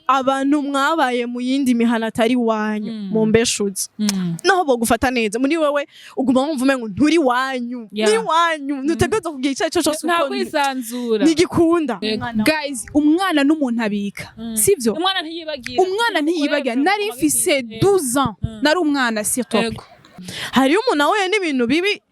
abantu mwabaye mu yindi mihana atari wanyu mu mbeshuzi naho bogufata neza muri wewe uguma wumva umengo nturi wanyu ni wanyu ntutegerezwa kugira icyo cyo cyose nta kwisanzura nigikunda guys umwana n'umuntu abika sivyo umwana ntiyibagira nari mfise 12 ans nari umwana surtout hari umuntu ahuye n'ibintu bibi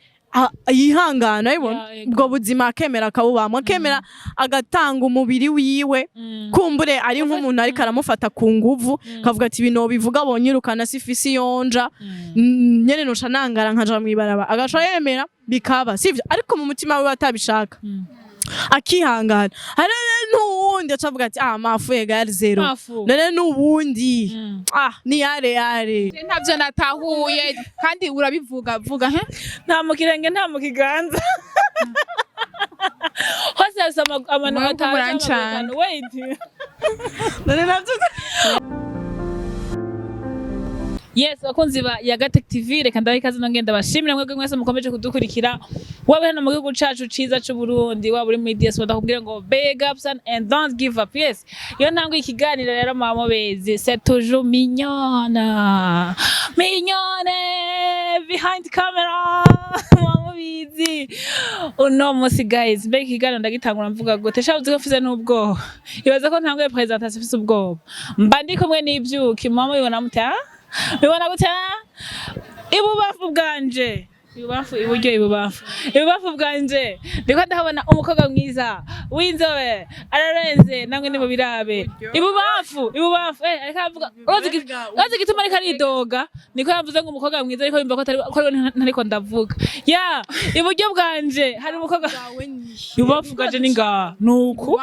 yihangana ibona ubwo buzima akemera akabubamo akemera agatanga umubiri wiwe kumbure ari nk'umuntu ariko aramufata ku nguvu kavuga ati ibintu bivuga bonyirukana sifisi yonja nyene nosha nangara nkaja mwibaraba agaca yemera bikaba sivyo ariko mu mutima wiwe atabishaka akihangana hari n'uwundi acavuga ati mafu egari zero none n'uwundi ni yare ntavyo natahuye kandi urabivuga vuga nta mukirenge nta mukiganza hose asama abantu batanu wait none navyo Yes, abakunzi ba Yagatech TV reka ndabaha ikaze nongenda bashimira mwebwe mwese mukomeje kudukurikira wabe hano mu gihugu cacu ciza c'u Burundi waba uri muri diaspora ndakubwira ngo big ups and don't give up. Yes, iyo ntangwe ikiganiro rero mama bezi c'est toujours mignonne behind camera mama bizi uno musi guys mbega ikiganiro ndagitangura mvuga ngo tesha uzi ko mfise n'ubwoba ibaza ko ntangwe presentation mfise ubwoba mba ndi kumwe n'ivyuki mama bibona muta bibona gute ibubafu bwanje iburyo ibubafu bwanje ndiko ndahabona umukobwa mwiza w'inzobe ararenze namwe nibo birabe ibubafu ariko avuga uzi gituma ariko aridoga niko yavuze ngo umukobwa mwiza ariko yumva ko ntariko ndavuga iburyo bwanje hari umukobwa ibubafu bwanje ni ngaha nuko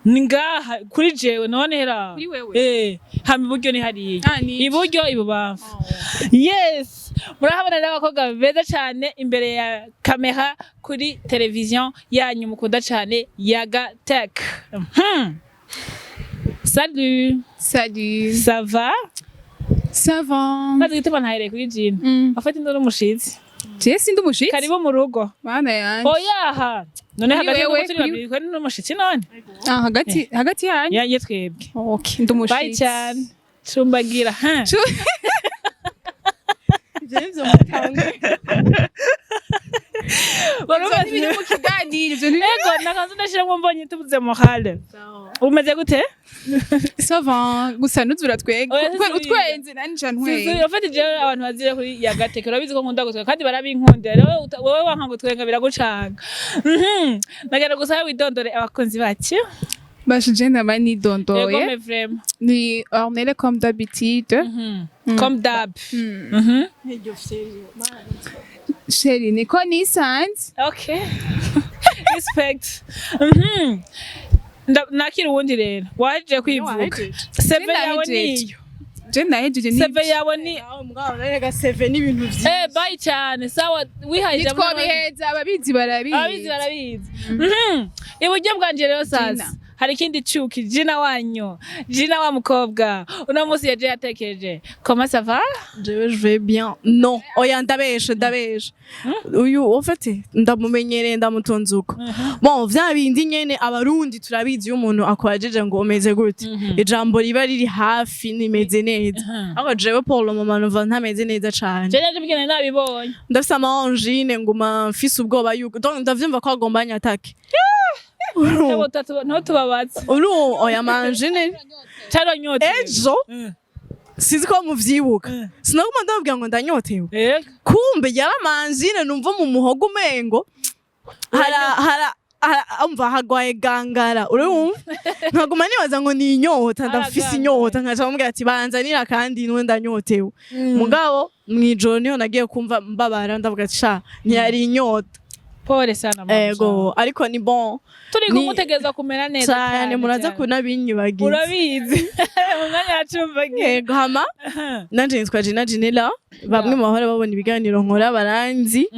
ni ngaha kuri jewe none hera hama iburyo ni hariya iburyo ibubafu yes murahabona n'abakobwa beza cyane imbere ya kamera kuri televiziyo yanyu mukunda cyane Yagatech. Salut. Ça va? Maze gituma ntahereye kuri Jina. Afite ndo n'umushitsi. Je sindi umushitsi. Karibu mu rugo. Bana yanje. Oyaha. None hagati y'umushitsi babiri ko n'umushitsi none. Hagati yanyu. Ya twebwe. Okay, ndumushitsi. Bye cyane. Cumbagira. James mutangwe Barubazi biri mu kiganiro ivyo ego nakanze ndashiramo mbonye tubuze morale umeze gute ça va gusa nuzura twege utwenze nanje ntwe sisi ufite je abantu bazire kuri Yagatech urabizi ko nkunda gutwenga kandi barabinkundira rero wowe wanka gutwenga biragucanga nagera gusa widondore abakunzi baki Bashije ndabani dondoye. Ego me vraiment. Ni ornelle comme d'habitude. Comme d'hab. Chérie, ni ko ni sans. Okay. Respect. Nakira uwundi rero. Waje kwivuga. Seve yawe niyo. Je nahejeje ni. Seve yawe ni. Mugabo rega seve ni ibintu vyinshi. Bye cyane. Sawa wihaje mu. Nitwo biheza ababizi barabizi. Iburyo bwanje rero sasa. Hari ikindi cuki Jina wanyu Jina wa mukobwa uno musi yaje yatekereje comment ça va je vais bien non oya ndabeshe uyu ofete ndamumenyereye ndamutonzuko bon vya bindi nyene abarundi turabizi umuntu akwajeje ngo umeze gute ijambo riba riri hafi nimeze neza ako jewe Paul mama nova ntameze neza cyane je naje bigene nabibonye ndafisa amangine nguma mfise ubwoba yuko donc ndavyumva ko agombanya atake no tubabatse oya manjine cyaro nyote ejo sizi ko muvyibuka sinaguma ndabwira ngo ndanyotewe kumbe yara manjine numva mu muhogo umengo hara umva hagwaye gangara urumva nkaguma nibaza ngo ni inyota ndafise inyota nkaca mubwira ati banzanira kandi nwe ndanyotewe mugabo mwijoro niho nagiye kumva mbabara ndavuga ati sha ntiyari inyota pole sana mama ego ariko ni bon turi kumutegeza kumera neza cyane muraza kunabinyubagiza urabizi umwanya yacumbagiye ego hama nanje nitwa Jina Jinela bamwe mu bahora babona ibiganiro nkora baranzi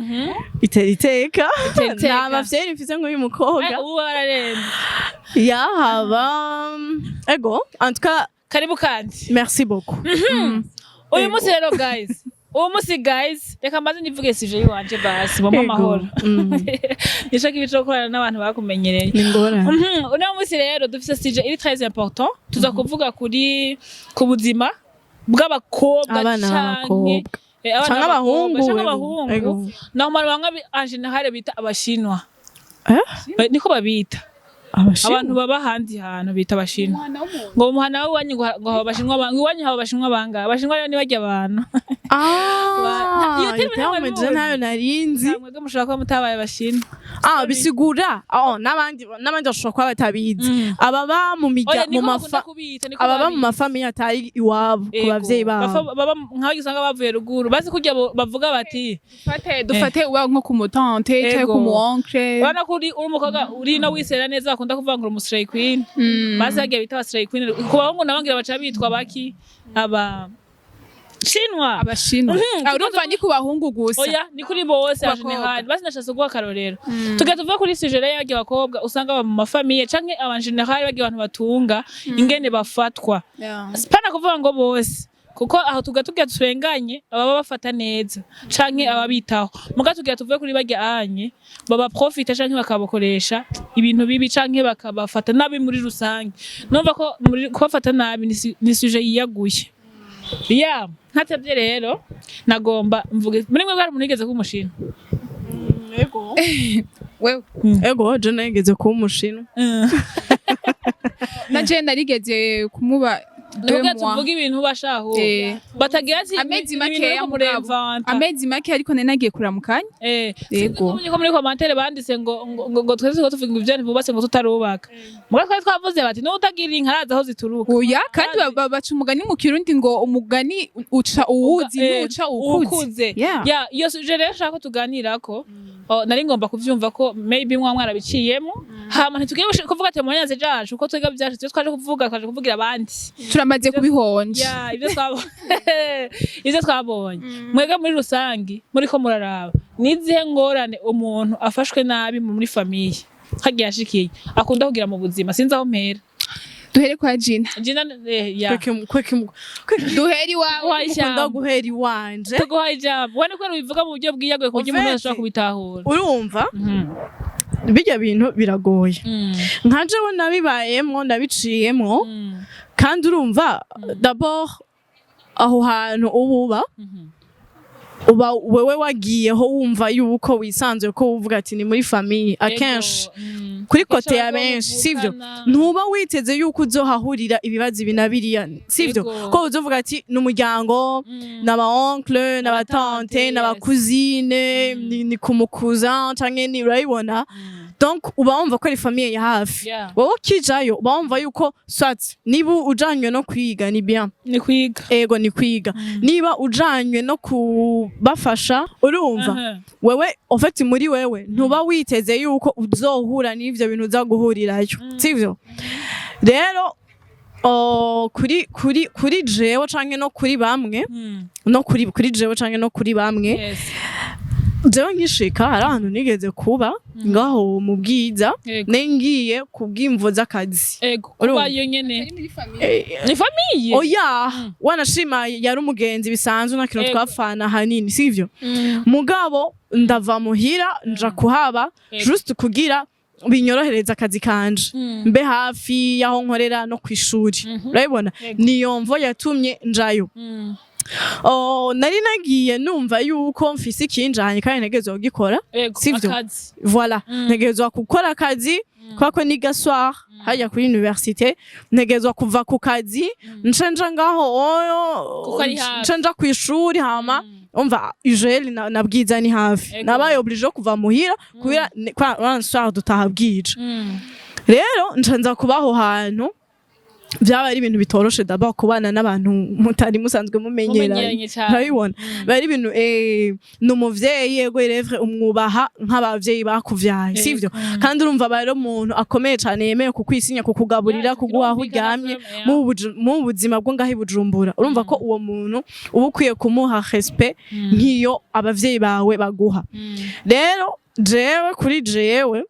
iteriteka n'abavyeyi mfise ngo uyu mukobwa ubu bararenze yahaba ego en tout cas karibu kandi merci beaucoup uyu musi rero guys uwo musi guys reka maze nivuge sije yiwanje basi mu mahoro nishaka ibico gukorana n'abantu bakumenyereye uno musi rero dufise sije iri très important tuza kuvuga kuri ku buzima bw'abakobwa canke abahungu normal bamwe en général bita abashinwa niko babita abantu baba handi hantu bita abashinwa ngo umuhana w'uwanyu ngo abashinwa iwanyu haba abashinwa banga abashinwa rero nibajya abantu iyo nayo narinzi mwebwe mushobora kuba mutabaye abashinwa bisigura n'abandi bashobora kuba batabizi ababa mu mafamiye atari iwabo ku bavyeyi babo baba nkaho gisanga bavuye ruguru bazi kurya bavuga bati dufate uba nko ku mutante cyangwa ku muonkle bana kuri uri umukobwa uri no wisera neza bakunda kuvangura umusray queen maze yagiye bita abasray queen ku bahungu nabangira baca bitwa baki abashinwa urumva ni ku bahungu gusa oya ni kuri bose general basi nashatse guha karorero tugiye tuvuga kuri sujere y'abagiye bakobwa usanga mu mafamiye canke aba general bagiye abantu batunga ingene bafatwa spana kuvuga ngo bose kuko aho tugatubwira turenganye ababa bafata neza canke ababitaho muga tugira tuvuye kuri bajya anye baba profita canke bakabakoresha ibintu bibi canke bakabafata nabi muri rusange numva ko muri kubafata nabi ni suje yiyaguye ntatevye rero nagomba mvuge muri mwe bwari munigeze kumushinwa ego je nigeze kumushinwa na je narigeze kumuba tuvuga ibintu bashaho batagira ati amezi make ariko nagiye kuramukanya yego niko muri commentaire banditse ngo twese ko tuvuga ibyo ntibubatse ngo tutarubaka muga twari twavuze bati no utagira inkaraza aho zituruka oya kandi baca umugani mu kirundi ngo umugani uca uwuzi n'uca ukuze iyo suje rero shaka tuganirako nari ngomba kuvyumva ko maybe mwarabiciyemo hama ntitugiye kuvuga ati munyaze jacu uko twega byashize twaje kuvugira abandi turamaze kubihonje ivyo twabonye mwega muri rusangi muri ko muraraba nizihe ngorane umuntu afashwe nabi muri famille hagiye ashikiye akunda kugira mu buzima sinzi aho mpera duhere kwa Gina duhere iwawe ukunda guhera iwanje tuguha ijambo wene ko bivuga mu buryo bwiyaguye ku buryo umuntu ashobora kubitahura urumva bijya bintu biragoye nka jewe nabibayemwo ndabiciyemwo kandi urumva d'abord aho hantu uba wewe wagiyeho wumva yuko wisanzuye ko uvuga ati ni muri famille akenshi kuri kote ya benshi sivyo ntuba witeze yuko uzohahurira ibibazo binabiriya sivyo ko uzovuga ati n'umuryango n'aba oncle n'aba tante n'aba cousine ni kumukuza canke ni urayibona donc uba wumva ko ari famille ya hafi wowe ukijayo uba wumva yuko swat niba ujanywe no kwiga ni bien ni kwiga ego ni kwiga niba ujanywe no kubafasha urumva wewe ofeti muri wewe ntuba witeze yuko uzohura n'ivyo bintu uzaguhurirayo sivyo rero kuri jewe canke no kuri bamwe no kuri jewe canke no kuri bamwe jewe nkishika hari ahantu nigeze kuba ngaho mu bwiza nengiye kubw'imvo z'akazi kuba yo nyene ni famille oya wanashima yari umugenzi bisanzwe na kintu twafana hanini sivyo mugabo ndava muhira nja kuhaba just kugira binyorohereza akazi kanje mbe hafi yaho nkorera no kwishuri urabibona niyo mvo yatumye njayo nari nagiye numva yuko mfise ikinjanye kandi ntegezwa kugikora sivyo voilà ntegezwa gukora akazi kwako ni gassoir hajya kuri université ntegezwa kuva ku kazi ncenja ngaho ncenja kwishuri hama umva Ujeli na bwiza ni hafi nabaye oblige kuva muhira kubira kwa soir dutaha bwije rero ncenza kubaho hantu byaba ari ibintu bitoroshe daba kubana n'abantu mutari musanzwe mumenyeranye urabibona bari ibintu n'umuvyeyi yego revre umwubaha nk'abavyeyi bakuvyaye sivyo kandi urumva bari umuntu akomeye cyane yemeye kukwisinya kukugaburira kuguha uryamye mu buzima bwo ngahi Bujumbura urumva ko uwo muntu uba ukwiye kumuha respect nk'iyo abavyeyi bawe baguha rero jewe kuri jewe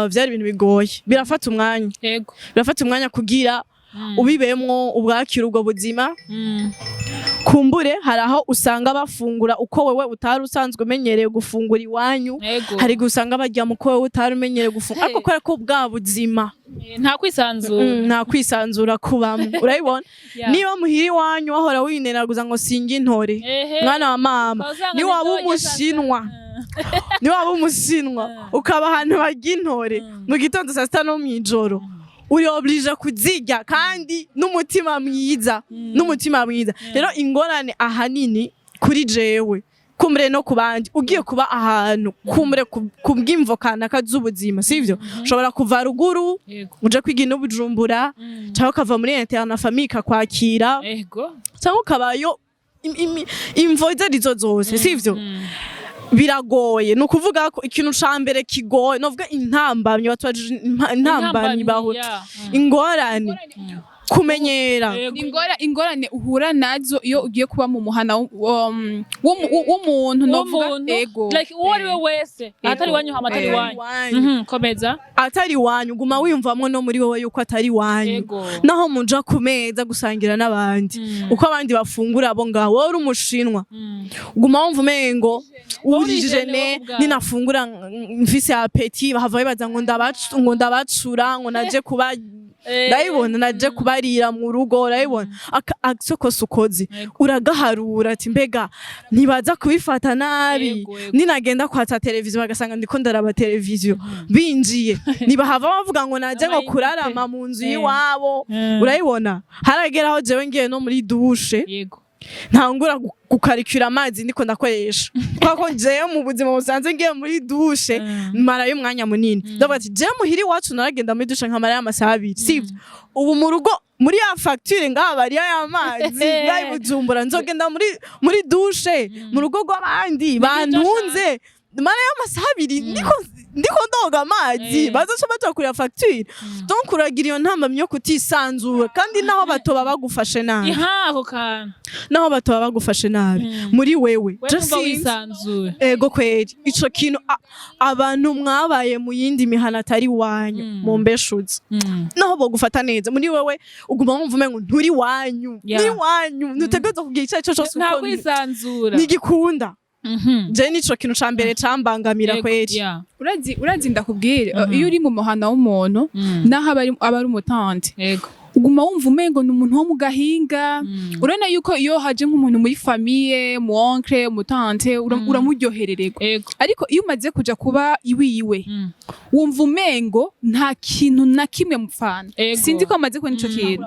vyari ibintu bigoye birafata umwanya kugira ubibemwo ubwakira ubwo buzima kumbure hari aho usanga bafungura uko wewe utari usanzwe umenyereye gufungura iwanyu, hari gusanga bajya mu ko wewe utari umenyereye gufungura, ariko kubera ko bwa buzima nta kwisanzura kubamo urabibona. Niba muhiri iwanyu wahora wineraguza ngo singa intore mwana wa mama, ni waba umushinwa ukaba ahantu barya intore mu gitondo saa sita no mw'ijoro, uri oblige kuzirya kandi n'umutima mwiza. Rero ingorane ahanini kuri jewe kumure no kubandi, ugiye kuba ahantu kumure kubw'imvo kanaka z'ubuzima, sivyo? Ushobora kuva ruguru uje kwiga no Bujumbura, cyangwa ukava muri interna famille kakwakira, cyangwa ukabayo imvo izo zose, sivyo? Biragoye, no kuvuga ko ikintu cambere kigoye novuga intambamye intambamye baho ingorane kumenyera ingorane uhura nazo iyo ugiye kuba mu muhana w'umuntu novuga like uwo ari we wese atari wanyu hama atari wanyu komeza atari wanyu guma wiyumvamwe no muri wowe yuko atari wanyu, naho muja kumeza gusangira n'abandi uko abandi bafungura abo ngaho wowe uri umushinwa guma wumva umengo urijene ninafungura mfise appétit bahava bibaza ngo ndabacura ngo naje kuba ndayibona naje kubarira mu rugo, urayibona aksokosa ukozi uragaharura ati mbega ntibaza kubifata nabi, ninagenda kwatsa televiziyo bagasanga ndiko ndaraba televiziyo binjiye nibahava bavuga ngo naje ngo kurarama mu nzu yiwabo, urayibona. Harageraho jewe ngiye no muri douche ntangura gukarikira amazi ndiko ndakoresha kwako jewe mu buzima busanzwe ngiye muri douche marayo umwanya munini, ndavuga ati jewe muhiri wacu naragenda muri douche nkamara y'amasaha 2, sivyo? Ubu mu rugo muri ya facture ngaha bari y'amazi ngayi Bujumbura nzogenda muri douche mu rugo rw'abandi bantunze mara y'amasaha 2 ndiko ndoga amazi bazoca baja kuri facture. Donc uragira iyo ntambamye yo kutisanzura kandi naho batoba bagufashe nabi, naho batoba bagufashe nabi muri wewe just wisanzura. Ego kweri ico kintu abantu mwabaye mu yindi mihana atari wanyu mu mbeshuzi naho bogufata neza muri wewe uguma wumva umengo nturi wanyu ni wanyu ntutegerezwa kugira icyo cyose nta kwisanzura nigikunda. Je nico kintu cambere cambangamira kweri. Urazi ndakubwire iyo uri mu muhana w'umuntu naho abari umutante uguma wumva umengo n'umuntu wo mu gahinga, urana yuko iyo haje nk'umuntu muri famille mu oncle mu tante uramuryoherererwa, ariko iyo umaze kuja kuba iwiwe wumva umengo nta kintu na kimwe mupfana. Sinzi ko amaze ko nico kintu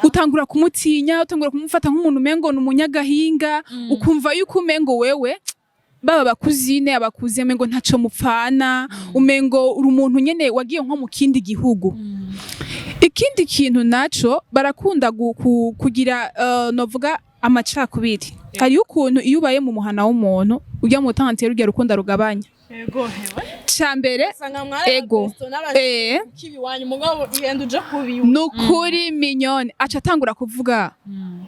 utangura kumutinya, utangura kumufata nk'umuntu umengo n'umunyagahinga, ukumva yuko umengo wewe baba bakuzine abakuze umengo ntaco mupfana, umengo uri umuntu nyene wagiye nko mu kindi gihugu. Ikindi kintu naco barakunda kugira novuga amacakubiri. Hari ukuntu iyo ubaye mu muhana w'umuntu ujya mu tante rugiye rukunda rugabanya. Cambere nukuri minyone aca atangura kuvuga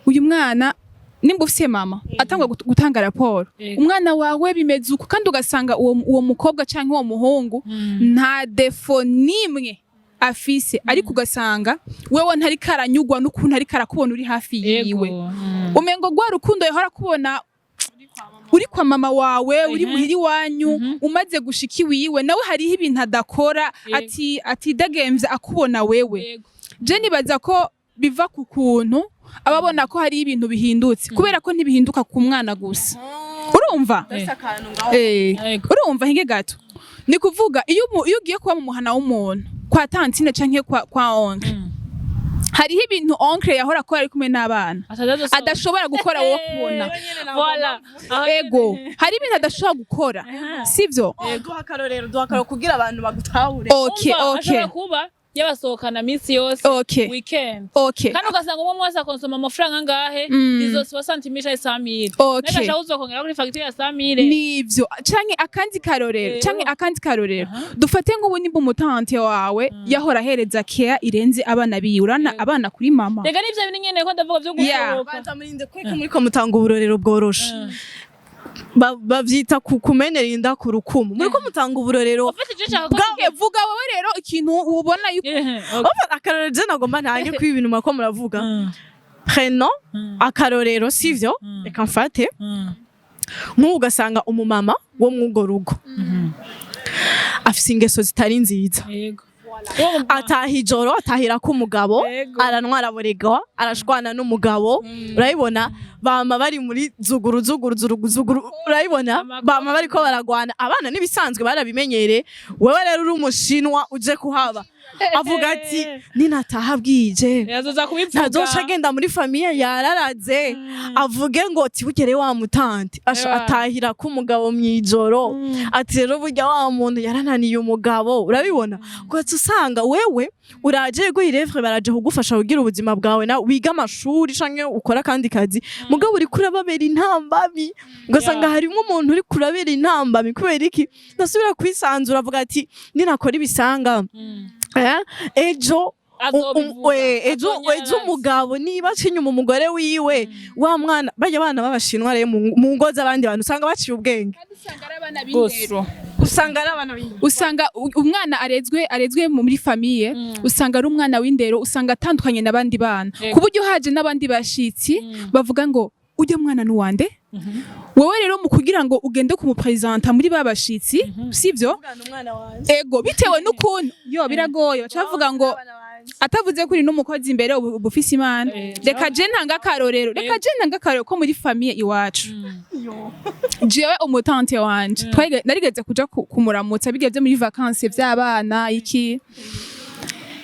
uyu mwana nimba ufise mama atangwa gutanga raporo umwana wawe bimeze uko, kandi ugasanga uwo mukobwa canke uwo muhungu nta defo nimwe afise, ariko ugasanga wewe ntari karanyugwa n'ukuntu ari karakubona uri hafi yiwe. Umengo gwa rukundo yahora kubona uri kwa mama wawe uri muhiri wanyu umaze gushika iwiwe nawe hariho ibintu adakora ati dagemvye akubona wewe. Je nibaza ko biva ku kuntu ababona ko hari ibintu bihindutse kubera ko ntibihinduka ku mwana gusa, urumva? Urumva hinge gato ni kuvuga iyo ugiye kuba mu muhana w'umuntu kwa tantine canke kwa oncle hariho ibintu oncle yahora ko ari kumwe n'abana adashobora gukora wowe kubona. Ego hari ibintu adashobora gukora, sivyo? Duha akarorero kugira abantu bagutahure. Okay kuba yabasohokana minsi yose weekend kandi ugasanga umwe wese akonsoma amafaranga ngahe izo 60,000 neka uzokongera kuri facture ya 100,000 nivyo. Canke akandi karorero dufate nk'ubu nimba umutante wawe yahora hereza care irenze abana biwe, urana abana kuri mama rega nivyo bintu nyene ko ndavuga byo gukoroka muri ko mutanga uburorero bworoshe bavyita kumenera inda ku rukumu muri ko mutanga uburorero vuga wowe rero ikintu ubona yuko akarorero je nagomba ntange kwi ibintu mako muravuga prénom akarorero sivyo reka mfate nk'ubu ugasanga umumama wo mw'urwo rugo afise ingeso zitari nziza ataha ijoro atahira ko umugabo aranwara borega arashwana n'umugabo urayibona bama bari muri zuguru urayibona bama bariko baragwana abana nibisanzwe barabimenyere wewe rero uri umushinwa uje kuhaba avuga ati ninataha bwije nazoca agenda muri famille yararaze avuge ngo tibugere wa mutante atahira ko umugabo mwijoro ati rero burya wa muntu yarananiye umugabo urabibona gwatse usanga wewe uraje guhirevre baraje kugufasha kugira ubuzima bwawe na wiga amashuri canke ukora kandi kazi mugabo uri kurababera intambami ugasanga harimo umuntu uri kurabera intambami kubera iki nasubira kwisanzura avuga ati ninakora ibisanga ejo umugabo niba cinyuma umugore wiwe wa mwana bajya abana babashinwa rero mu ngo z'abandi bantu usanga baciye ubwenge usanga ari abana b'indero usanga umwana arezwe muri famille usanga ari umwana w'indero usanga atandukanye n'abandi bana ku buryo haje n'abandi bashitsi bavuga ngo ujye mwana nuwande wewe rero mu kugira ngo ugende kumupresenta muri babashitsi sivyo ego bitewe n'ukuntu biragoye bacavuga ngo atavuze kuri n'umukozi imbere ubufise imana reka je ntanga akarorero ko muri famille iwacu jewe umutante wanje narigeze kuja kumuramutsa bigeze muri vacances vy'abana iki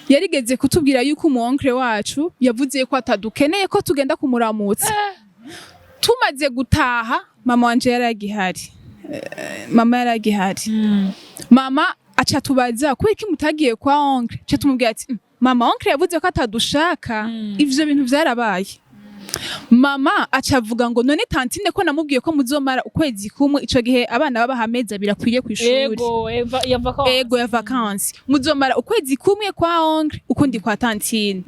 yarigeze kutubwira yuko umuonkre wacu yavuze ko atadukeneye ko tugenda kumuramutsa tumaze gutaha mama wanje yaragihari mama acha tubaza kubera iki mutagiye kwa onkre acha tumubwira ati mama onkre yavuze ko atadushaka ivyo bintu vyarabaye mama acha avuga ngo none tantine ko namubwiye ko muzomara ukwezi kumwe ico gihe abana baba hameza birakwiye kwishuri ego ya vacances muzomara ukwezi kumwe kwa onkre ukundi kwa tantine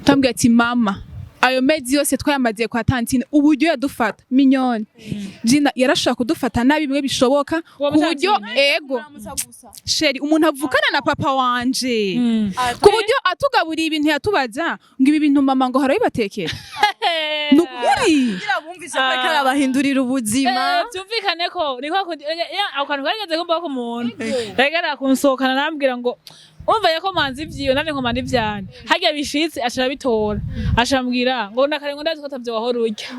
tambwira ati mama ayo mezi yose twayamaze kwa tantine uburyo yadufata minyoni jina yarashaka kudufata nabi bimwe bishoboka ku buryo ego sheri umuntu avukana na papa wanje ku buryo atugaburiye ibintu yatubaza ngo ibi bintu mama ngo harabibatekera nukuri bumvise ko karabahindurira ubuzima byumvikane ko niko akantu karigeze kumba ko umuntu regara kunsohokana nambwira ngo umva yako manzi ivyiyo nane nkomanda ivyane harya bishitse ashara bitora ashambwira ngo nakare ngo ndazi ko tavyo wahora urya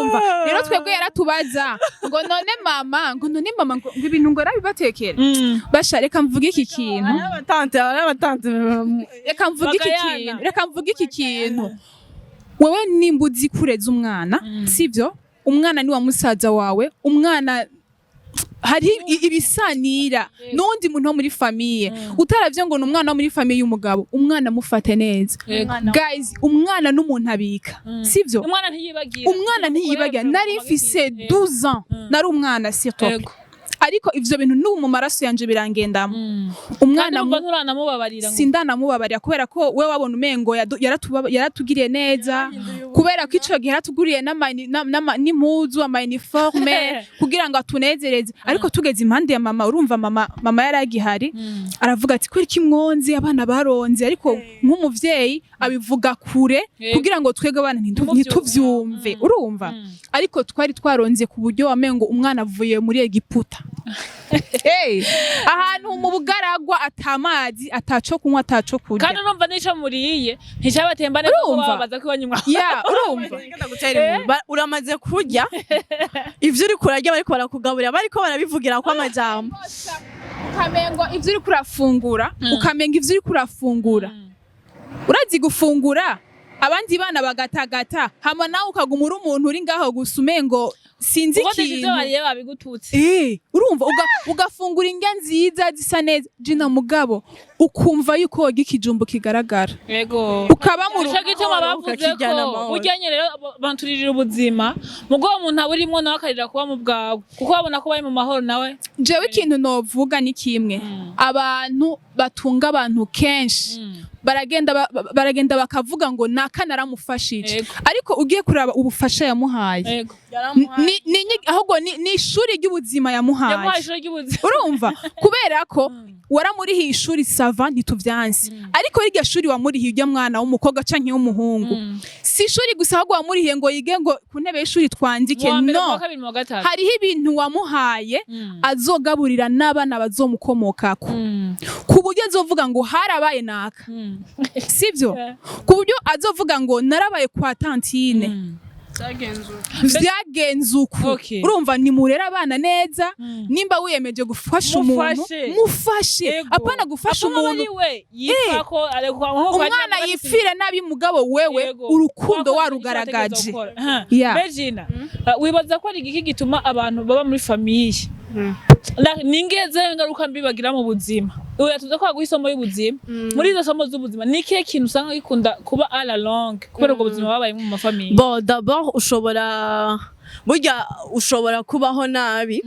umva rero twebwe yaratubaza ngo none mama ngo ibintu ngo rabibatekera basha reka mvuge iki kintu reka mvuge iki kintu wewe nimbuzi kureza umwana sivyo umwana ni wa musaza wawe umwana hari ibisanira n'undi muntu wo muri famille utaravye ngo n'umwana wo muri famille y'umugabo umwana mufate neza guys umwana n'umuntu abika sivyo umwana ntiyibagira nari mfise 12 ans nari umwana surtout ariko ivyo bintu n'ubu mu maraso yanje birangendamo umwana sindanamubabarira kubera ko we wabona umengo yaratugiriye neza kubera ko ico gihe yaratuguriye n'impuzu ama-uniforme kugira ngo atunezereze ariko tugeze impande ya mama urumva mama yaragihari aravuga ati kweri kimwonzi abana baronze ariko nk'umuvyeyi abivuga kure kugira ngo twege abana ntituvyumve urumva ariko twari twaronze ku buryo wamengo umwana avuye muri Egiputa ahantu mu bugaragwa atamazi ataco kunywa ataco kurya kandi urumva nico muriye nticabatembane ko babaza ko banywa urumva uramaze kurya ivyo uri kurarya bariko barakugaburira bariko barabivugira ko amajambo ukamengo ivyo uri kurafungura ukamenga ivyo uri kurafungura urazi gufungura abandi bana bagatagata hama nawe ukagumura umuntu uri ngaho gusumengo sinzi ikintu urumva ugafungura indya nziza zisa neza jina mugabo ukumva yuko woga ikijumbu kigaragara ukaba mu rugo gituma bavuze ko ujyanye rero banturirira ubuzima mugo umuntu aburimwo nawe akarira kuba mu bwawe kuko babona ko bari mu mahoro nawe jewe ikintu novuga ni kimwe abantu batunga abantu kenshi baragenda bakavuga ngo naka naramufashije ariko ugiye kuraba ubufasha yamuhaye ahubwo ni ishuri ry'ubuzima yamuhaye urumva kubera ko waramurihiye ishuri sava ntituvyanse ariko iryo shuri wamurihiye ujya mwana w'umukobwa canke w'umuhungu si ishuri gusa ahubwo wamurihiye ngo yige ngo ku ntebe y'ishuri twandike no hariho ibintu wamuhaye azogaburira n'abana bazomukomokako ku buryo azovuga ngo harabaye naka sivyo ku buryo azovuga ngo narabaye kwa tantine vyagenze uku urumva nimurera abana neza nimba wiyemeje gufasha umuntu mufashe apana gufasha umuntu umwana yipfira nabi mugabo wewe urukundo warugaragaje Regina wibaza ko ari igiki gituma abantu baba muri famille ningeze ngaruka mbibagira mu buzima uya tuza ko aguhisomo y'ubuzima muri izo somo z'ubuzima ni kihe kintu usanga gikunda kuba à la longue kubera ubwo buzima babaye mu mafamille bon d'abord ushobora kubaho nabi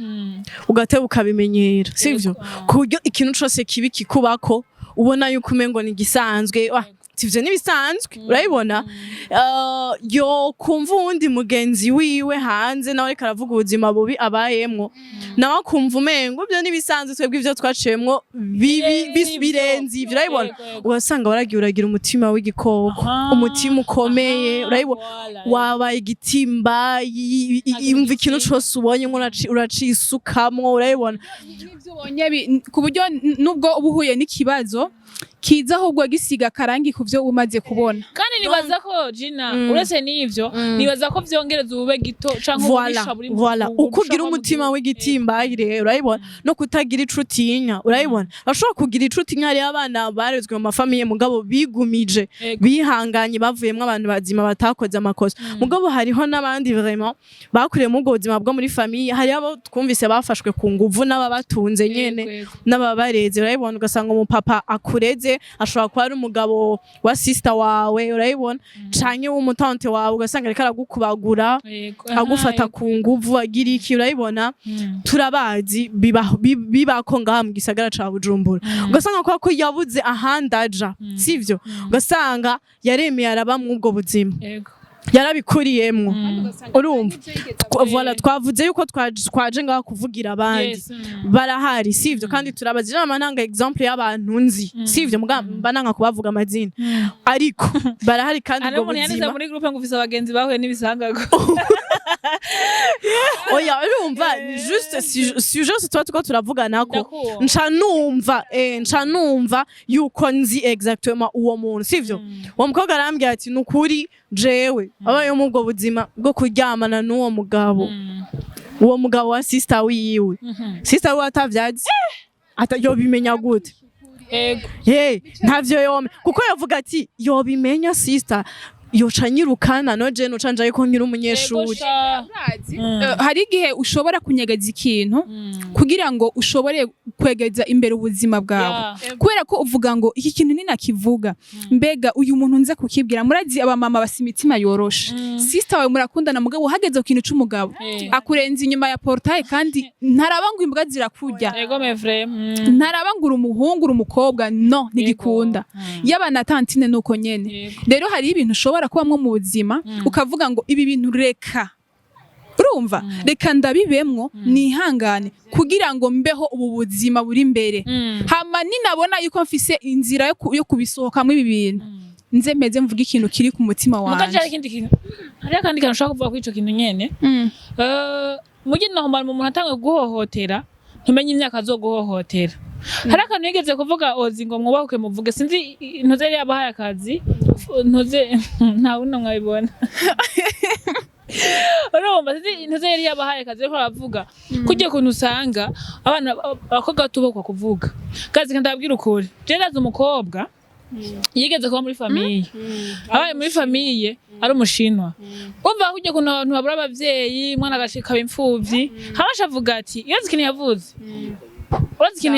ugateba ukabimenyera sivyo kuburyo ikintu cose kibi kikubako ubona yuko umengo ni gisanzwe sivyo nibisanzwe urayibona yo kumva uwundi mugenzi wiwe hanze nawe ariko aravuga ubuzima bubi abayemwo nawe akumva umengo ibyo nibisanzwe twebwe ivyo twaciyemwo birenze ivyo urayibona ugasanga waragiye uragira umutima w'igikoko umutima ukomeye urayibona wabaye igitimba yumva ikintu cose ubonye uracisukamo urayibona ku buryo nubwo ubuhuye n'ikibazo kiza ahubwo gisiga karangi kuvyo umaze kubona kandi nibaza ko Gina uretse n'ivyo nibaza ko vyongereza ubube gito canke ubisha buri ukugira umutima w'igitimbayire urayibona no kutagira icutinya urayibona ashobora kugira icutinya ari abana barezwe mu mafamiye mugabo bigumije bihanganye bavuyemwe abantu bazima batakoze amakosa mugabo hariho n'abandi vraiment bakuriye mu buzima bwo muri famille hari abo twumvise bafashwe ku nguvu n'ababatunze nyene n'ababareze urayibona ugasanga umupapa akureze ashobora kuba ari umugabo wa sister wawe urayibona canke w'umutante wawe ugasanga ariko aragukubagura agufata ku nguvu agira iki urayibona turabazi bibako ngaha mu gisagara ca Bujumbura ugasanga ko yabuze ahandaja sivyo ugasanga yaremeye araba mu ubwo buzima yarabikuriyemwo urumva voilà twavuze yuko twaje ngaho kuvugira abandi barahari sivyo kandi turabazi n'amananga example y'abantu nzi sivyo mugamba nanga kubavuga amazina ariko barahari kandi ubwo buzima ari muri groupe ngufise abagenzi bahuye n'ibisangago oya urumva juste si juste tuba turavugana ko nca numva yuko nzi exactement uwo muntu sivyo uwo mukobwa arambwira ati nukuri jewe abaye mu bwo buzima bwo kuryamana n'uwo mugabo uwo mugabo wa sister wiwe sister we atavyazi yobimenya gute ntavyo yome kuko yavuga ati yobimenya sister yoca nyirukana no je no canje ko nkiri umunyeshuri hari igihe ushobora kunyegeza ikintu kugira ngo ushobore kwegeza imbere ubuzima bwawe kubera ko uvuga ngo iki kintu ninakivuga mbega uyu muntu nze kukibwira murazi abamama basi imitima yoroshe sister wawe murakundana mugabo hageze ku kintu c'umugabo akurenza inyuma ya portail kandi ntaraba ngo imbwa zirakurya ntaraba ngo umuhungu umukobwa no ntigikunda yabana tantine nuko nyene rero hari ibintu ushobora kubamwo mu buzima ukavuga ngo ibi bintu reka urumva reka ndabibemwo nihangane kugira ngo mbeho ubu buzima buri imbere hama ninabona yuko mfise inzira yo kubisohokamo ibi bintu nze meze mvuga ikintu kiri ku mutima wanje hari kandi kantu ushaka kuvuga kuri ico kintu nyene mugi naho umuntu atanga guhohotera ntumenye imyaka zo guhohotera hari akantu yigeze kuvuga ozi ngo mwubahuke muvuge sinzi ntuze yari yabahaye akazi ntuze nta wundi mwabibona urumva sinzi ntuze yari yabahaye akazi ariko aravuga kugiye kuntu usanga abana abakobwa tubakwa kuvuga kazi ndabwira ukuri je ndazi umukobwa yigeze kuba muri famille abaye muri famille ari umushinwa umva kugiye kuntu abantu babura abavyeyi mwana agashika imfuvyi habasha avuga ati iyo zikintu yavuze urazi ikintu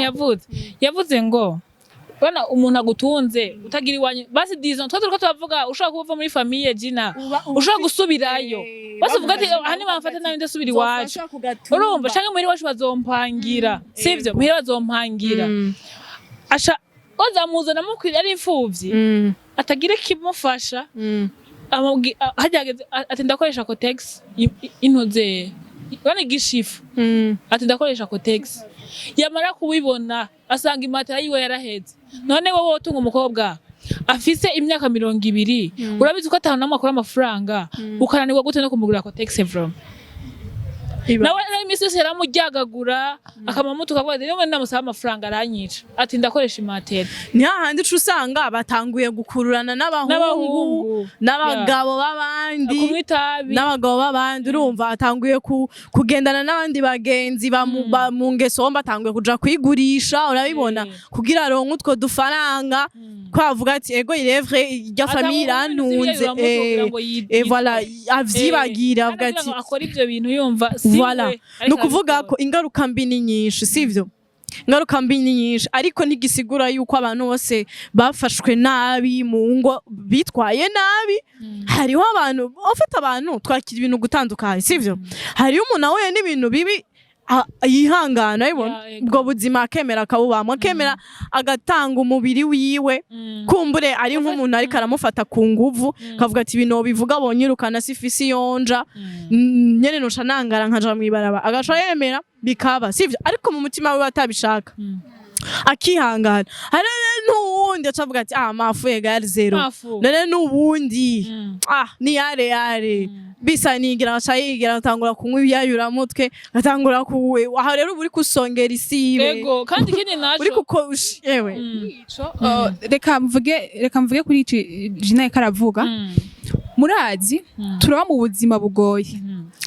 yavuze ngo bana umuntu agutunze utagira iwanyu basi disons twaturi ko tubavuga ushaka kuva muri famille Gina ushaka gusubirayo basi uvuga ati hani bamfata nawe ndasubira iwacu urumva canke muri wacu bazompangira sivyo muhira bazompangira asha wazamuzana mukwira ari imfuvyi atagira kimufasha hajyageze ati ndakoresha kotex intoze bane gishifu ati ndakoresha kotex yamara kubibona asanga imatera yiwe yaraheze none wowe wotunga umukobwa afise imyaka 20 urabizi ko atanu namakuru amafaranga ukananirwa gute no kumugura kotex from nawe imisi yose yaramujyagagura akamamutuka kwa rero ndamusaba amafaranga aranyica ati ndakoresha imatera ni hahandi usanga batanguye gukururana n'abahungu n'abagabo babandi n'abagabo babandi urumva atanguye kugendana n'abandi bagenzi mu ngeso batanguye kuja kwigurisha urabibona kugira aronke utwo dufaranga kwavuga ati ego irevre irya famille irantunze voilà avyibagira avuga ati akora ivyo bintu yumva voilà nukuvuga ko ingaruka mbi ni nyinshi sivyo ingaruka mbi ni nyinshi ariko ntigisigura yuko abantu bose bafashwe nabi mu ngo bitwaye nabi hariho abantu bafata abantu twakira ibintu gutandukanye sivyo hariho umuntu ahuye n'ibintu bibi yihangana ibona ubwo buzima akemera akabubamo akemera agatanga umubiri wiwe kumbure ari nk'umuntu ariko aramufata kunguvu kavuga ati ibintu bivuga abonyirukana sifisi yonja nyene noca nangara nkaja mwibaraba agaca yemera bikaba sivyo ariko mu mutima we atabishaka akihangana hari n'uwundi acavuga ati mafuye gari zero none n'ubundi ni yare bisa nigira acayigira atangura kunywa ibyayura mutwe atangura kuwe aha rero uri kusongera isibe yego kandi kindi naco uri kuko yewe reka mvuge kuri iki Jina karavuga murazi turaba mu buzima bugoye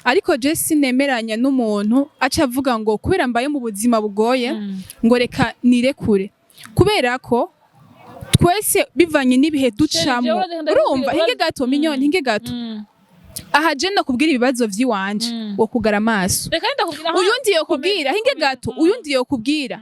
ariko je sinemeranya n'umuntu aca avuga ngo kubera mbaye mu buzima bugoye ngo reka nirekure kubera ko twese bivanye n'ibihe ducamo urumva hinge gato minyoni hinge gato aha je ndakubwira ibibazo vyiwanje wo kugara amaso uyundi yo kubwira hinge gato uyundi yo kubwira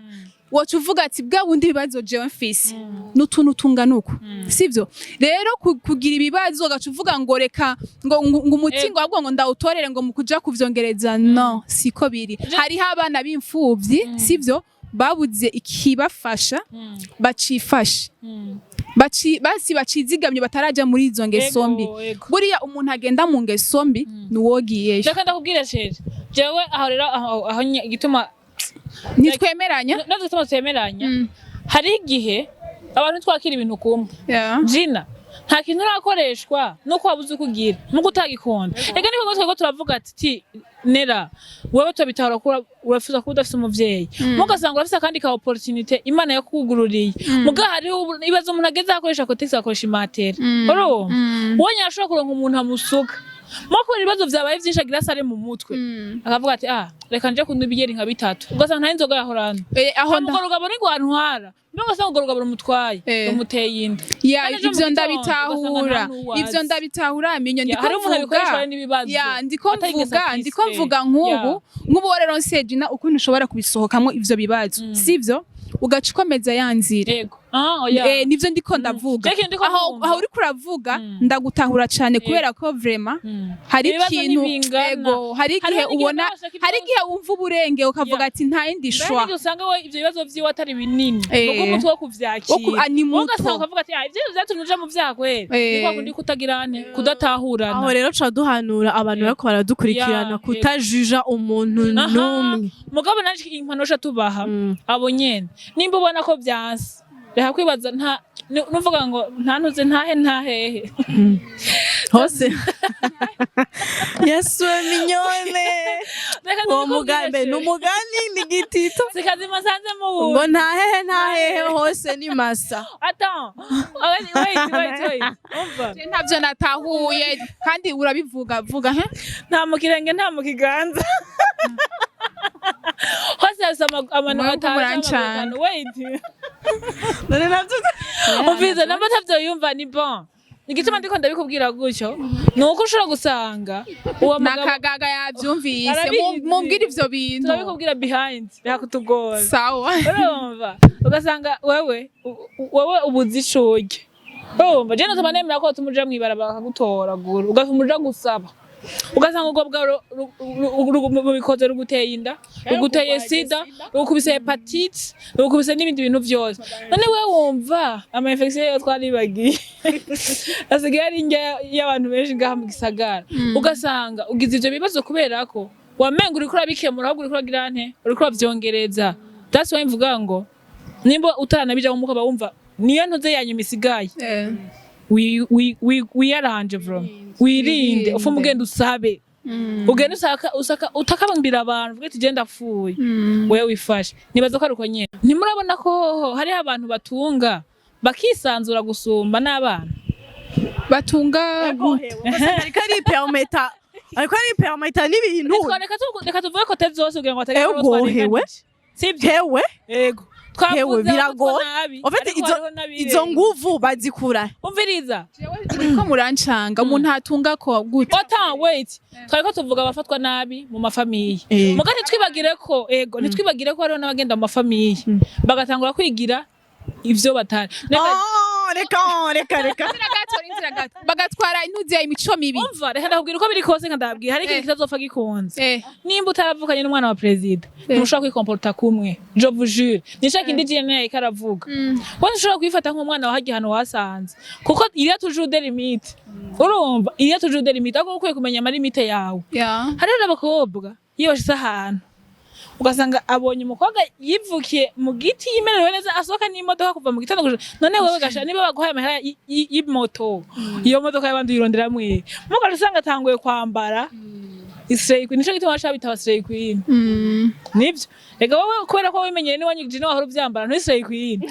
wacu uvuga ati bwa bundi bibazo jewe mfise n'utuntu tunganuko sivyo rero kugira ibibazo gacu uvuga ngo reka ngo umutingo ahubwo ngo ndawutorere ngo mukuja kuvyongereza no siko biri hariho abana b'imfuvyi sivyo babuze ikibafasha bacifasha basi bacizigamye bataraja muri izo ngeso mbi buriya umuntu agenda mu ngeso mbi nuwogiyeyo reka ndakubwira chere jewe aho rero aho gituma nitwemeranya no gituma twemeranya hari igihe abantu twakira ibintu kumwe Jina nta kintu urakoreshwa nuko wabuze kugira nuko utagikunda ega niko twego turavuga ati nera wewe tubitahura ko urafuza ko udafite umuvyeyi mugasanga urafite kandi ka opportunity imana yakugururiye muga hari ibibazo umuntu ageze akoresha kotex akoresha imatera oro wonya ashobora kuronka umuntu amusuka moko ibibazo vyabaye vyinshi agira sare mu mutwe akavuga ati reka nje kunywa ibigeri nka bitatu ugasanga nta inzoga yahorana aho ndagorugabo ni gwantwara mbongo sanga gorugabo mutwaye umuteye inda ivyo ndabitahura minyo ndiko mvuga nk'ubu rero nsejina ukuntu ushobora kubisohokamo ivyo bibazo sivyo ugaca ukomeza yanzira nivyo ndiko ndavuga aho uri kuravuga ndagutahura cane kubera ko vraiment hari ikintu hari igihe ubona hari igihe wumva uburenge ukavuga ati nta yindi shwa usanga we ivyo bibazo vyiwe atari binini nuko umutwe wo kuvyakira ugasanga ukavuga ati ivyo vyatumuje mu vyakwe niko kundi kutagirane kudatahurana aho rero ca duhanura abantu bariko baradukurikirana kutajuja umuntu numwe mugabo nanje impanusha tubaha abo nyene nimba ubona ko vyanse reka kwibaza nuvuga ngo ntanuze ntahehe hose Yesu minyone uwo mugambe n'umugani ni gitito sikazima sanze mu ngo ntahehe hose ni masa wait ntavyo natahuye kandi urabivuga vuga nta mukirenge nta mukiganza hose asama amanota atanu wait none navyo ubiza namba tavyo yumva ni bon igituma ndiko ndabikubwira gutyo nuko ushobora gusanga uwo mugabo nakagaga yavyumvise mumbwira ivyo bintu ndabikubwira behind yakutugora sawa urumva ugasanga wewe ubuzicoge urumva je nazo banemera ko tumuja mwibaraba bakagutoragura ugafumuja gusaba ugasanga ubwo bwawe bikoze ruguteye inda ruguteye sida rugukubise hepatite rugukubise n'ibindi bintu byose none we wumva ama infection yo twaribagiye asigaye ari y'abantu benshi ngaha mu gisagara ugasanga ugize ivyo bibazo kubera ko wamenga uriko urabikemura ahubwo uriko uragira nte uriko uravyongereza that's why mvuga ngo nimba utaranabija mu mukaba wumva niyo ntuze yanyuma isigaye wiyaranje bro wirinde ufu mugenda usabe ugenda usaka utakabambira abantu vuga ati genda fuye wewe wifashe nibaza ko aruko nyene ntimurabona ko hari abantu batunga bakisanzura gusumba n'abana batunga ariko ari permeta n'ibintu reka tuvuge ko teze zose kugira ngo atari sibyo yego twavuze biragoye izo nguvu bazikura umviriza ko murancanga umuntu atunga ko gute wait twariko tuvuga abafatwa nabi mu mafamiye mugati twibagire ko nitwibagire ko hariho n'abagenda mu mafamiye bagatangura kwigira ivyo batari reka bagatwara intuzi imico mibi umva reka ndakubwira uko biri kose nkandabwira hari ikintu kitazopfa gikunze nimba utaravukanye n'umwana wa president ntushobora kwikomporta kumwe je vous jure nico kindi jene ikaravuga wese ushobora kwifata nk'umwana wa hagiye hano wasanze kuko iriya toujours des limites urumva iriya toujours des limites ahubwo ukwiye kumenya ama limite yawe hariho n'abakobwa iyo bashitse ahantu ugasanga abonye umukobwa yivukiye mu giti yimerewe neza asohoka n'imodoka kuva mu gitondo none wewe gasha niba baguhaye amahera y'imoto iyo modoka y'abandi yirondera mwe mugaje usanga atanguye kwambara Slay Queen nico gituma basha bitaba Slay Queen nibyo ega wowe kubera ko wimenyere ni wanyigije no wahora uvyambara no Slay Queen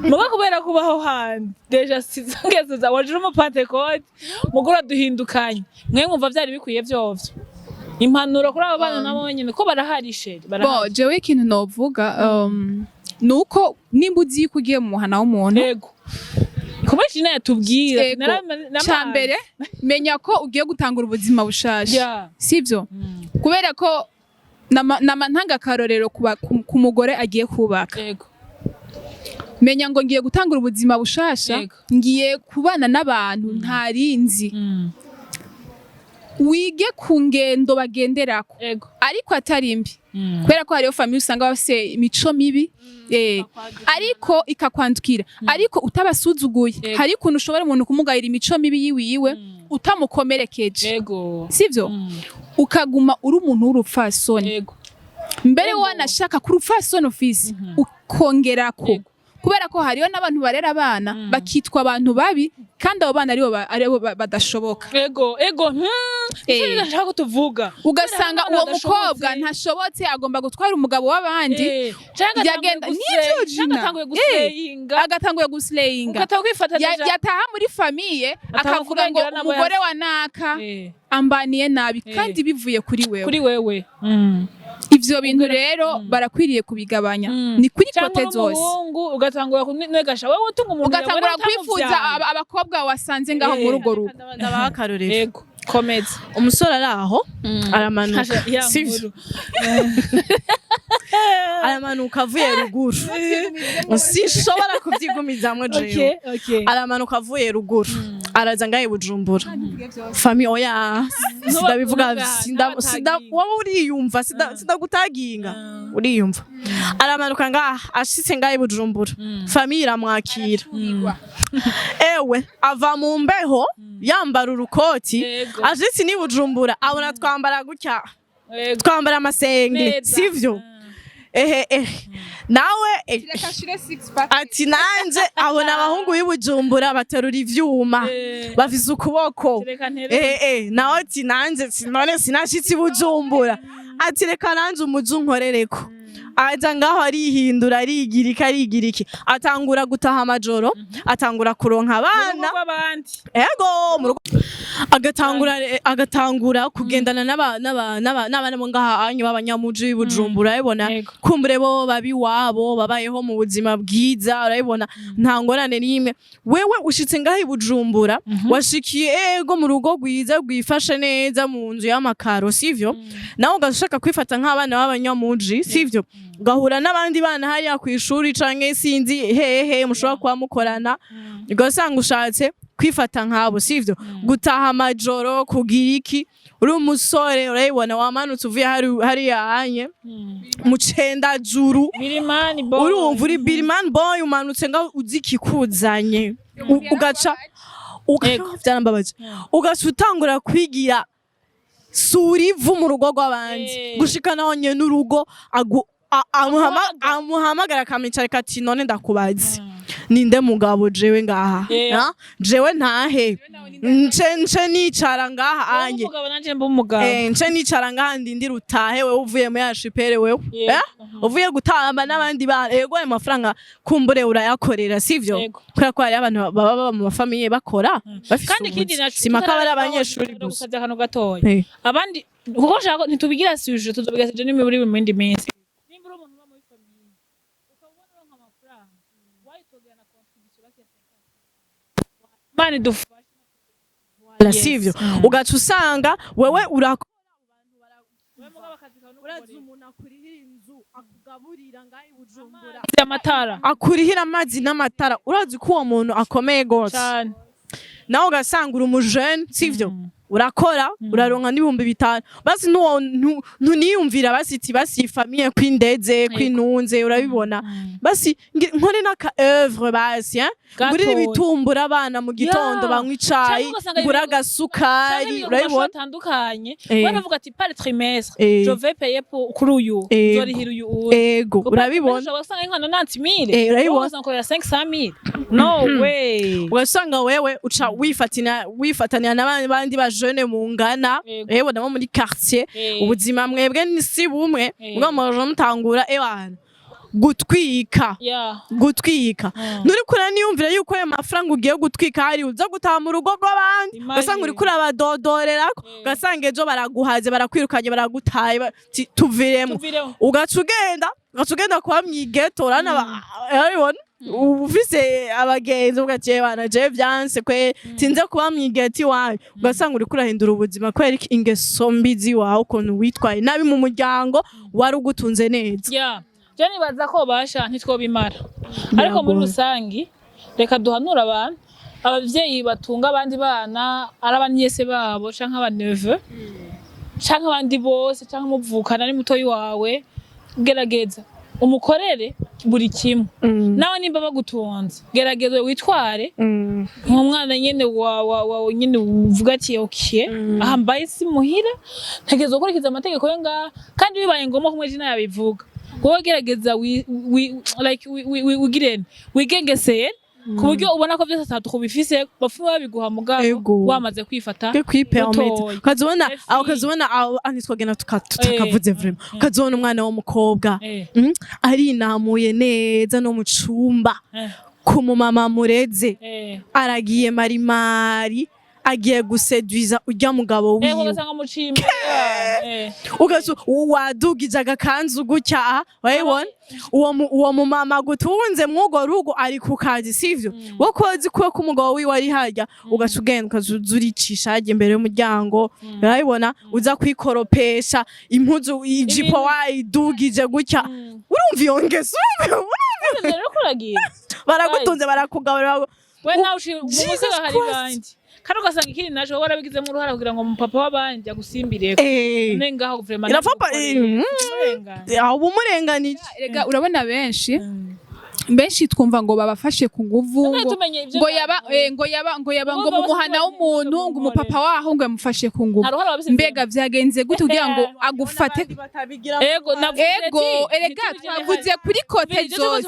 muga kubera kubaho handi deja sizongeze za wajira mu Pentecote mugura duhindukanye mwe mwumva byari bikwiye byovyo impanuro kuri aba bana nabo nyene ko baraharishe jewe ikintu novuga nuko nimba uzi kugiye mu muhana w'umuntu yego kubashi naye tubwira cyambere menya ko ugiye gutangura ubuzima bushasha sivyo kubera ko ntanga karorero ku mugore agiye kubaka yego menya ngo ngiye gutangura ubuzima bushasha ngiye kubana n'abantu ntarinzi wige ku ngendo bagenderako ariko atari mbi kubera ko hariyo famille usanga bafise imico mibi ariko ikakwandukira ariko utabasuzuguye hari kuntu ushobora umuntu kumugayira imico mibi yiwiwe utamukomerekeje sivyo ukaguma uri umuntu w'urupfasoni mbere wanashaka ku rupfasoni ofisi ukongerako kubera ko hariyo n'abantu barera abana bakitwa abantu babi kandi abo bana aribo badashoboka ndashaka ko tuvuga ugasanga uwo mukobwa ntashobotse agomba gutwara umugabo w'abandi yagenda n'ivyo jina agatanguye guslayinga yataha muri famille akavuga ngo umugore wa naka ambaniye nabi kandi bivuye kuri wewe ivyo bintu rero barakwiriye kubigabanya ni kuri kote zose ugatangura kunegasha wowe utunga umuntu ugatangura kwifuza abakobwa wasanze ngaho mu rugo rugo ndabakarorero komeza umusore araho aramanuka sivyo aramanuka avuye ruguru sinshobora kuvyigumizamwe jewe aramanuka avuye ruguru araza ngahe Bujumbura famille oya sindabivuga wowe uriyumva sidagutaginga uriyumva aramanuka ngaha ashitse ngahe Bujumbura famille iramwakira ewe ava mu mbeho yambara urukoti ashitse ni Bujumbura abona twambara gutya twambara amasenge sivyo nawe ati nanje abona abahungu b'Ibujumbura baterura ivyuma bafise ukuboko nawe ati nanje none sinashitse Ibujumbura ati reka nanje umuzu nkorereko aza ngaho arihindura arigiriki atangura gutaha amajoro atangura kuronka abana agatangura kugendana n'abana bo ngaha anyu b'abanyamuji b'Ibujumbura urabibona kumbure bo babi wabo babayeho mu buzima bwiza urabibona nta ngorane n'imwe wewe ushitse ngaho Ibujumbura washikiye ego mu rugo rwiza rwifashe neza mu nzu y'amakaro sivyo nawe ugashaka kwifata nk'abana b'abanyamuji sivyo gahura n'abandi bana hariya ku ishuri canke sinzi hehe mushobora kuba mukorana ugasanga ushatse kwifata nkabo sivyo gutaha amajoro kugira iki uri umusore urayibona wamanutse uvuye hari yahanye mucenda juru Birimani boy urumva uri Birimani boy umanutse nga uzikikuzanye ugaca vyarambabaje ugaca utangura kwigira surivu mu rugo rw'abandi gushika naho nyene urugo amuhamagara akamwicara ati none ndakubaza ninde mugabo jewe ngaha jewe ntahe nce nicara ngaha anye umugabo nanje mba umugabo nce nicara ngaha ndindira utahe wewe uvuye mu yashipere wewe uvuye gutamba n'abandi bana yego ayo mafaranga kumbure urayakorera sivyo kubera ko hari abantu baba mu famille bakora kandi kindi sima ko ari abanyeshuri gusa hano gatoya abandi kuko shaka ntitubigira suje tuzobigira je muri bindi minsi nimba umuntu uba muri famille ukabona ronka amafaranga wayitogera na contribution basi ya 50 mani dufashe wala sivyo ugaca usanga wewe urakora urazi umuntu akurihira inzu akugaburira ngaho Bujumbura amatara akurihira amazi n'amatara urazi ko uwo muntu akomeye gose cyane nawe ugasanga uri umujene sivyo urakora uraronka n'ibihumbi 5 basi ntuniyumvira basi famille kwindeze kwinunze urabibona basi nkore naka œuvre basi ngurira ibitumbura abana mu gitondo banywa icayi ngura gasukari urabibona batandukanye baravuga ati par trimestre je vais payer pour kuri uyu zorihira uyu ego urabibona ugasanga inkana 90000 urabibona ugasanga 500000 no way ugasanga wewe uca wifatanya n'abandi jeune mungana ebona mo muri quartier ubuzima mwebwe nisi bumwe ubwo mwaje mutangura ewana gutwika nuri kura niyumvira yuko ayo mafaranga ugiye gutwika hari uza gutaha mu rugo rw'abandi gasanga uri kuri abadodorerako gasanga ejo baraguhaze barakwirukanye baragutaye tuviremo ugaca ugenda kuba mwigeto urana urabibona ufise abagenzi ugaciye bana je vyanse kwe tinze kuba mwigeti wawe ugasanga uri kurahindura ubuzima kwera ingeso mbi ziwawe ukuntu witwaye nabi mu muryango wari ugutunze neza je nibaza ko basha ntitwobimara ariko muri rusangi reka duhanura abantu abavyeyi batunga abandi bana arabanyese babo canke abaneve canke abandi bose canke muvukana ni mutoyi wawe gerageza umukorere buri kimwe nawe nimba bagutonze gerageza witware nk'umwana nyene wa nyene uvuga ati okay aha mbaye si muhira ntegeza gukurikiza amategeko yo ngaha kandi bibaye ngombwa kumwe jina yabivuga wowe gerageza wigengeseye ku buryo ubona ko byose atatu kubifise bafume babiguha mugabo wamaze kwifata ukazibona twagenda tutakavuze vraiment ukazibona umwana w'umukobwa arinamuye neza no mu cumba ku mumama mureze aragiye marimari agiye guseduiza urya mugabo wiwe ugasanga mucimba wadugije agakanzu gutya wayibona uwo mumama gutunze mwugo rugo ari ku kazi sivyo wokozi kuwe ku mugabo wiwe ari harya ugaca ugenda ukazuricisha hajya imbere y'umuryango urabibona uza kwikoropesha impuzu ijipo wayidugije gutya urumva iyo ngeso baragutunze barakugaburira we nawe umusega hari bandi kandi ugasanga ikindi naje wowe warabigizemo uruhara kugira ngo umupapa w'abandi agusimbireko nengaho vraiment aho umurenganije rega urabona benshi twumva ngo babafashe ku nguvu ngo yaba ngo mu muhana w'umuntu ngo umupapa waho ngo yamufashe ku nguvu mbega vyagenze gute kugira ngo agufate ego erega twavuze kuri kote zose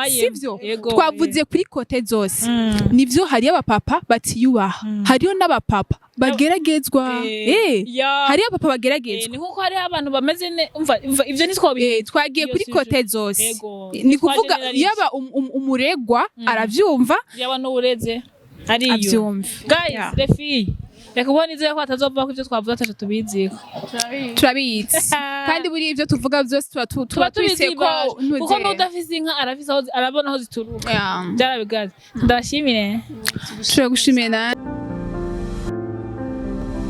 sivyo twavuze kuri kote zose nivyo hari abapapa batiyubaha hariyo n'abapapa bageragezwa hariyo abapapa bageragezwa ni nkuko hari abantu bameze umva ivyo ntitwobihe twagiye kuri kote zose ni kuvuga yaba umuregwa aravyumva yaba n'ureze ariyo guys the fee reka ubona izeye ko atazova ko ivyo twavuze ataje tubiziko turabizi kandi buri ivyo tuvuga byose tuba tubise ko kuko n'udafise inka arafise aho arabona aho zituruka byarabigaze ndabashimire turagushimira